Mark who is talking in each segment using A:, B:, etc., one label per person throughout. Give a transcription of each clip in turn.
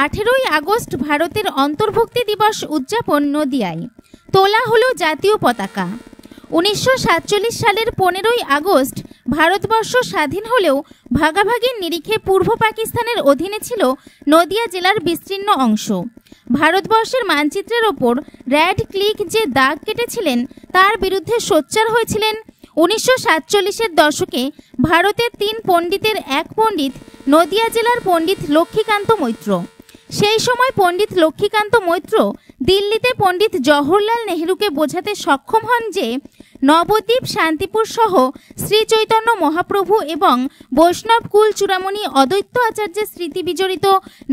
A: 18ই August ভারতের অন্তর্ভুক্তি দিবস উদযাপন নদিয়ায়। তোলা হলো জাতীয় পতাকা। 1947 সালের 15ই আগস্ট ভারতবর্ষ স্বাধীন হলেও ভাগাভাগির নিরিখে পূর্ব পাকিস্তানের অধীনে ছিল নদিয়া জেলার বিস্তীর্ণ অংশ। ভারতবর্ষের মানচিত্রের ওপর রেড ক্লিক যে দাগ কেটেছিলেন তার বিরুদ্ধে সোচ্চার হয়েছিলেন 1947-এর দশকে ভারতের 3 পণ্ডিতের এক পণ্ডিত, নদিয়া জেলার পণ্ডিত লক্ষ্মীকান্ত মৈত্র। সেই সময় পণ্ডিত লক্ষ্মীকান্ত মৈত্র দিল্লিতে পণ্ডিত জওহরলাল নেহরুকে বোঝাতে সক্ষম হন যে নবদ্বীপ, শান্তিপুর সহ শ্রী চৈতন্য মহাপ্রভু এবং বৈষ্ণব কুল চূড়ামণি অদ্বৈত আচার্যের স্মৃতি বিজড়িত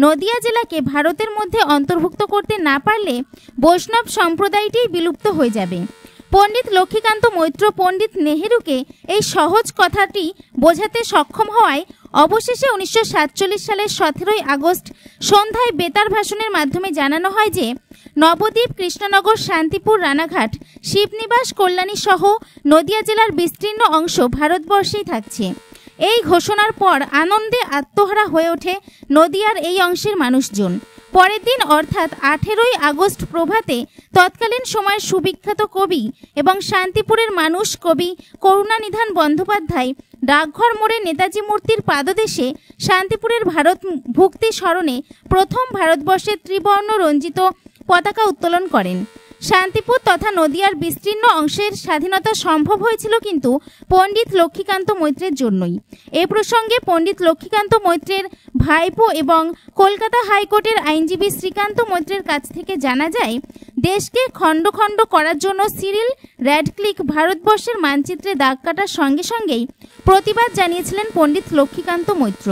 A: নদিয়া জেলাকে ভারতের মধ্যে অন্তর্ভুক্ত করতে না পারলে বৈষ্ণব সম্প্রদায়টি বিলুপ্ত হয়ে যাবে। পণ্ডিত লক্ষ্মীকান্ত মৈত্র পণ্ডিত নেহেরুকে এই সহজ কথাটি বোঝাতে সক্ষম হওয়ায় অবশেষে 1947 সালের 17ই আগস্ট সন্ধ্যায় বেতার ভাষণের মাধ্যমে জানানো হয় যে নবদ্বীপ, কৃষ্ণনগর, শান্তিপুর, রানাঘাট, শিবনিবাস, কল্যাণী সহ নদিয়া জেলার বিস্তীর্ণ অংশ ভারতবর্ষেই থাকছে। এই ঘোষণার পর আনন্দে আত্মহারা হয়ে ওঠে নদিয়ার এই অংশের মানুষজন। পরের দিন অর্থাৎ 18ই আগস্ট প্রভাতে তৎকালীন সময়ের সুবিখ্যাত কবি এবং শান্তিপুরের মানুষ কবি করুণানিধান বন্দ্যোপাধ্যায় ডাকঘর মোড়ে নেতাজি মূর্তির পাদদেশে শান্তিপুরের ভারত ভুক্তি স্মরণে প্রথম ভারতবর্ষের ত্রিবর্ণ রঞ্জিত পতাকা উত্তোলন করেন। শান্তিপুর তথা নদিয়ার বিস্তীর্ণ অংশের স্বাধীনতা সম্ভব হয়েছিল কিন্তু পণ্ডিত লক্ষ্মীকান্ত মৈত্রের জন্যই। এ প্রসঙ্গে পণ্ডিত লক্ষ্মীকান্ত মৈত্রের ভাইপো এবং কলকাতা হাইকোর্টের আইনজীবী শ্রীকান্ত মৈত্রের কাছ থেকে জানা যায়, দেশকে খণ্ড খণ্ড করার জন্য সিরিল র্যাডক্লিফ ভারতবর্ষের মানচিত্রে দাগ কাটার সঙ্গে সঙ্গেই প্রতিবাদ জানিয়েছিলেন পণ্ডিত লক্ষ্মীকান্ত মৈত্র।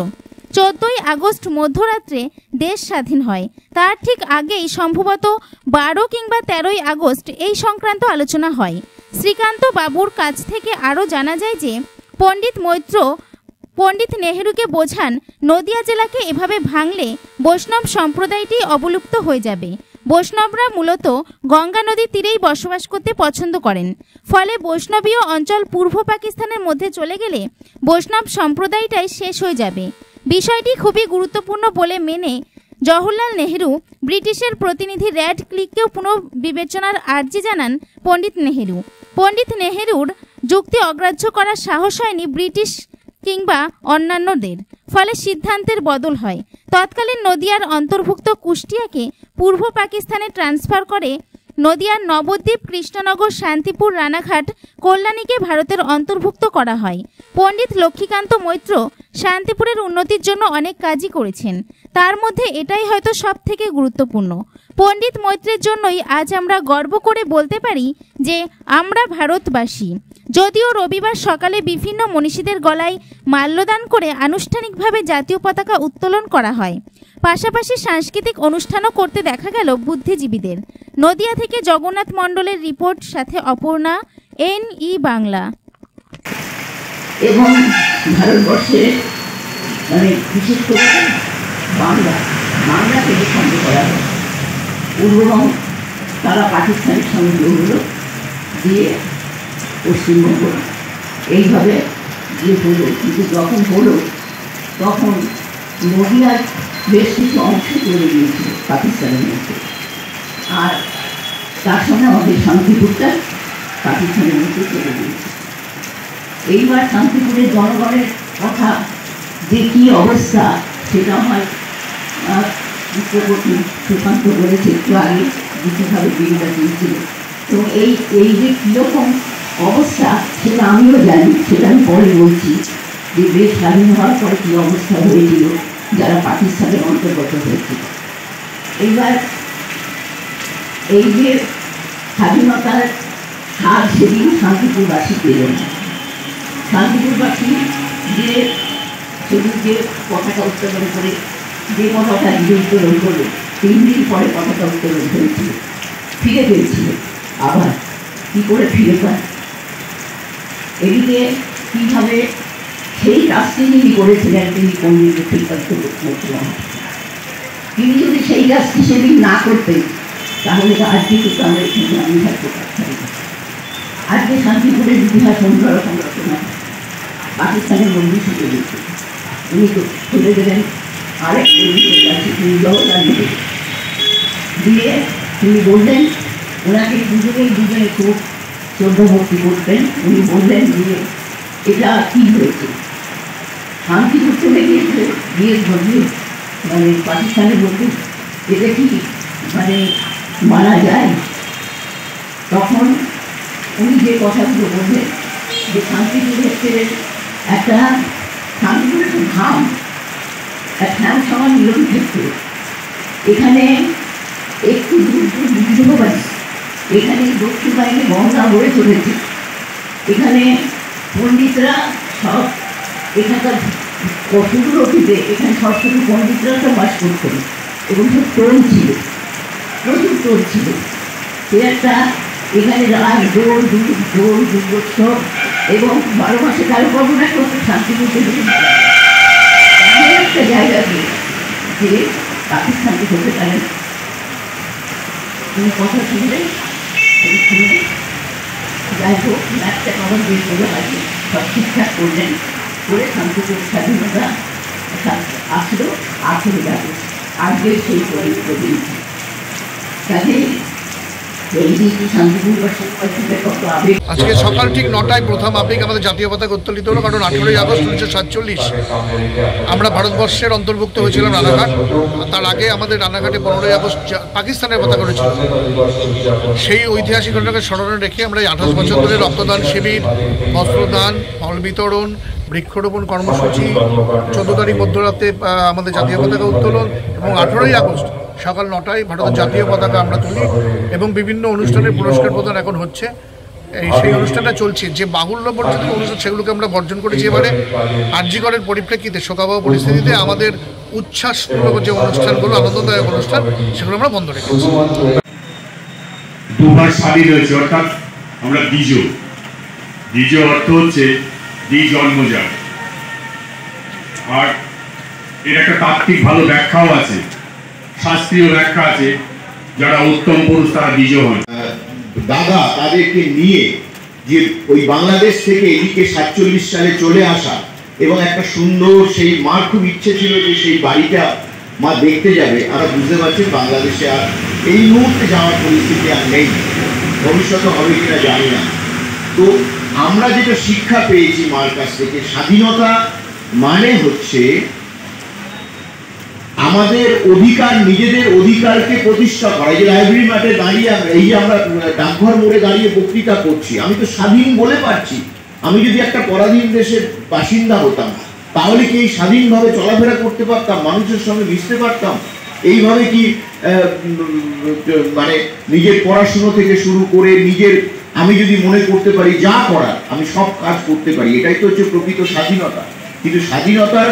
A: 14ই আগস্ট মধ্যরাত্রে দেশ স্বাধীন হয়। তার ঠিক আগেই সম্ভবত 12 কিংবা 13ই আগস্ট এই সংক্রান্ত আলোচনা হয়। শ্রীকান্ত বাবুর কাছ থেকে আরও জানা যায় যে পণ্ডিত মৈত্র পণ্ডিত নেহেরুকে বোঝান নদিয়া জেলাকে এভাবে ভাঙলে বৈষ্ণব সম্প্রদায়টি অবলুপ্ত হয়ে যাবে। বৈষ্ণবরা মূলত গঙ্গা নদীর তীরেই বসবাস করতে পছন্দ করেন, ফলে বৈষ্ণবীয় অঞ্চল পূর্ব পাকিস্তানের মধ্যে চলে গেলে বৈষ্ণব সম্প্রদায়টাই শেষ হয়ে যাবে। বিষয়টি খুবই গুরুত্বপূর্ণ বলে মেনে জওহরলাল নেহরু ব্রিটিশের প্রতিনিধি র্যাড ক্লিককেও পুনর্বিবেচনার আর্জি জানান পণ্ডিত নেহেরু। পণ্ডিত নেহেরুর যুক্তি অগ্রাহ্য করার সাহস হয়নি ব্রিটিশ কিংবা অন্যান্যদের, ফলে সিদ্ধান্তের বদল হয়। তৎকালীন নদিয়ার অন্তর্ভুক্ত কুষ্টিয়াকে পূর্ব পাকিস্তানে ট্রান্সফার করে নদিয়ার নবদ্বীপ, কৃষ্ণনগর, শান্তিপুর, রানাঘাট, কল্যাণীকে ভারতের অন্তর্ভুক্ত করা হয়। পণ্ডিত লক্ষ্মীকান্ত মৈত্র শান্তিপুরের উন্নতির জন্য অনেক কাজই করেছেন, তার মধ্যে এটাই হয়তো সব থেকে গুরুত্বপূর্ণ। পণ্ডিত মৈত্রের জন্যই আজ আমরা গর্ব করে বলতে পারি যে আমরা ভারতবাসী। যদিও রবিবার সকালে বিভিন্ন মনীষীদের গলায় মাল্যদান করে আনুষ্ঠানিকভাবে জাতীয় পতাকা উত্তোলন করা হয়, পাশাপাশি সাংস্কৃতিক অনুষ্ঠানও করতে দেখা গেল বুদ্ধিজীবীদের। নদিয়া থেকে জগন্নাথ মণ্ডলের রিপোর্ট, সাথে অপর্ণা, NE বাংলা।
B: এবং ভারতবর্ষে বিশেষ করে বাংলা থেকে সঙ্গে করা হয়। পূর্ববঙ্গ তারা পাকিস্তানের সঙ্গে যোগ হলো, দিয়ে পশ্চিমবঙ্গ এইভাবে যে হলো। কিন্তু যখন হলো তখন নদিয়ার বেশ কিছু অংশ চলে গিয়েছিল পাকিস্তানের মধ্যে, আর তার সঙ্গে আমাদের শান্তিপুরটা পাকিস্তানের মধ্যে চলে গিয়েছে। এইবার শান্তিপুরের জনগণের কথা যে কী অবস্থা সেটা আমার বিশ্বপতি সুশান্ত বলেছে একটু আগে, বিশেষভাবে বিরোধা দিয়েছিল। তো এই যে কীরকম অবস্থা সেটা আমিও জানি, সেটা আমি পরে বলছি যে দেশ স্বাধীন হওয়ার পরে কী অবস্থা হয়েছিল যারা পাকিস্তানের অন্তর্গত হয়েছিল। এইবার এই যে স্বাধীনতার হার সেদিন শান্তিপুরবাসী পেল না। শান্তিপুরবাসী যে সেদিন যে পতাকা উত্তোলন করে, যে পতাকা উত্তোলন করলো 3 দিন পরে পতাকা উত্তোলন হয়েছিল, ফিরে পেয়েছিল। আবার কী করে ফিরে পায়, এদিকে কীভাবে সেই কাজটি যিনি করেছিলেন তিনি পণ্ডিত লক্ষ্মীকান্ত মৈত্র। তিনি যদি সেই কাজটি সেদিন না করতেন তাহলে আজকে কিন্তু আমরা এখানে আমি থাকতে পারতাম না। আজকে শান্তিপুরের ইতিহাস অন্যরকম রচনা পাকিস্তানের মধ্যে শিখে গেছে। উনি তো তুলে দেবেন আরেক পুলিশের কাছে জবাবদার দিয়ে তিনি বললেন, ওনাকে দুজনে খুব শ্রদ্ধা ভক্তি করতেন। উনি বললেন যে এটা কি হয়েছে, শান্তিপুর চলে গিয়েছে বিয়ের ঘটে, মানে পাকিস্তানের মধ্যে, এটা কি মানে মানা যায়? তখন উনি যে কথাগুলো বললেন যে শান্তিপুর হচ্ছে একটা শান্তিপুর ধাম, এক ধাম সমান মিলন ক্ষেত্র। এখানে একটু দূর দূর বিভিন্ন বাড়ি, এখানে দক্ষিণ বাইরে গঙ্গা বয়ে চলেছে, এখানে পণ্ডিতরা সব এখানকার সুদূর অতীতে এখানে সরস্বতী পণ্ডিতরা তো বাস করতেন এবং সব টোল ছিল, প্রচুর টোল ছিল। সে একটা এখানে রাত দোল দুর্গোৎসব এবং 12 মাসে কারো কল্পনা করতে শান্তিপুর একটা জায়গাকে যে পাকিস্তানকে হতে পারেন। তুমি কথা শুনলে শুনে যাই হোক একটা খবর যেগুলো আছে সব ঠিকঠাক করলেন, করে শান্তিপুর স্বাধীনতা আসলো 18 আগস্ট, আজকে সেই পবিত্র দিন। কাজে
C: আজকে সকাল ঠিক 9টায় প্রথম আবেগ আমাদের জাতীয় পতাকা উত্তোলিত হলো, কারণ 18 আগস্ট 1947 আমরা ভারতবর্ষের অন্তর্ভুক্ত হয়েছিলাম রানাঘাট। তার আগে আমাদের রানাঘাটে 15 আগস্ট পাকিস্তানের পতাকা উড়েছিল। সেই ঐতিহাসিক ঘটনাকে স্মরণে রেখে আমরা 28 বছর ধরে রক্তদান শিবির, বস্ত্রদান, ফল বিতরণ, বৃক্ষরোপণ কর্মসূচি, 14 তারিখ মধ্যরাতে আমাদের জাতীয় পতাকা উত্তোলন এবং 18 আগস্ট সকাল 9টায় ভারতের জাতীয় পতাকা আমরা তুলি এবং বিভিন্ন অনুষ্ঠানের পুরস্কার প্রদান এখন হচ্ছে। সেই অনুষ্ঠানটা চলছে। যে বাহুল্য বর্জিত অনুষ্ঠান সেগুলোকে আমরা বর্জন করেছি। এবারে আরজিকরের পরিপ্রেক্ষিতে শোকাবহ পরিস্থিতিতে আমাদের উচ্ছ্বাসমূলক যে অনুষ্ঠানগুলো, আনন্দদায়ক অনুষ্ঠান, সেগুলো আমরা বন্ধ রেখেছি।
D: দুবার স্বাধীন হয়েছে, অর্থাৎ আমরা দ্বিজ অর্থ হচ্ছে জন্মজাত, আর এর একটা তাত্ত্বিক ভালো ব্যাখ্যাও আছে, শাস্ত্রীয় ব্যাখ্যা আছে। যারা উত্তম পুরুষ তারা দ্বিজ হন।
E: দাদা তাদেরকে নিয়ে যে ওই বাংলাদেশ থেকে এদিকে 47 সালে চলে আসা এবং একটা সুন্দর, সেই মার খুব ইচ্ছে ছিল যে সেই বাড়িটা মা দেখতে যাবে। আমরা বুঝতে পারছি বাংলাদেশে আর এই মুহূর্তে যাওয়ার পরিস্থিতি আর নেই, ভবিষ্যতে হবে কিনা জানি না। তো আমরা যেটা শিক্ষা পেয়েছি মার কাছ থেকে, স্বাধীনতা মানে হচ্ছে আমাদের অধিকার, নিজেদের অধিকারকে প্রতিষ্ঠা করা। এই যে লাইব্রেরি মাঠে দাঁড়িয়ে এই যে আমরা ডাকঘর মোড়ে দাঁড়িয়ে বক্তৃতা করছি, আমি তো স্বাধীন বলে পারছি। আমি যদি একটা পরাধীন দেশের বাসিন্দা হতাম তাহলে কি এই স্বাধীনভাবে চলাফেরা করতে পারতাম, মানুষের সঙ্গে মিশতে পারতাম? এইভাবে কি মানে নিজের পড়াশুনো থেকে শুরু করে নিজের, আমি যদি মনে করতে পারি যা করার আমি সব কাজ করতে পারি, এটাই তো হচ্ছে প্রকৃত স্বাধীনতা। কিন্তু স্বাধীনতার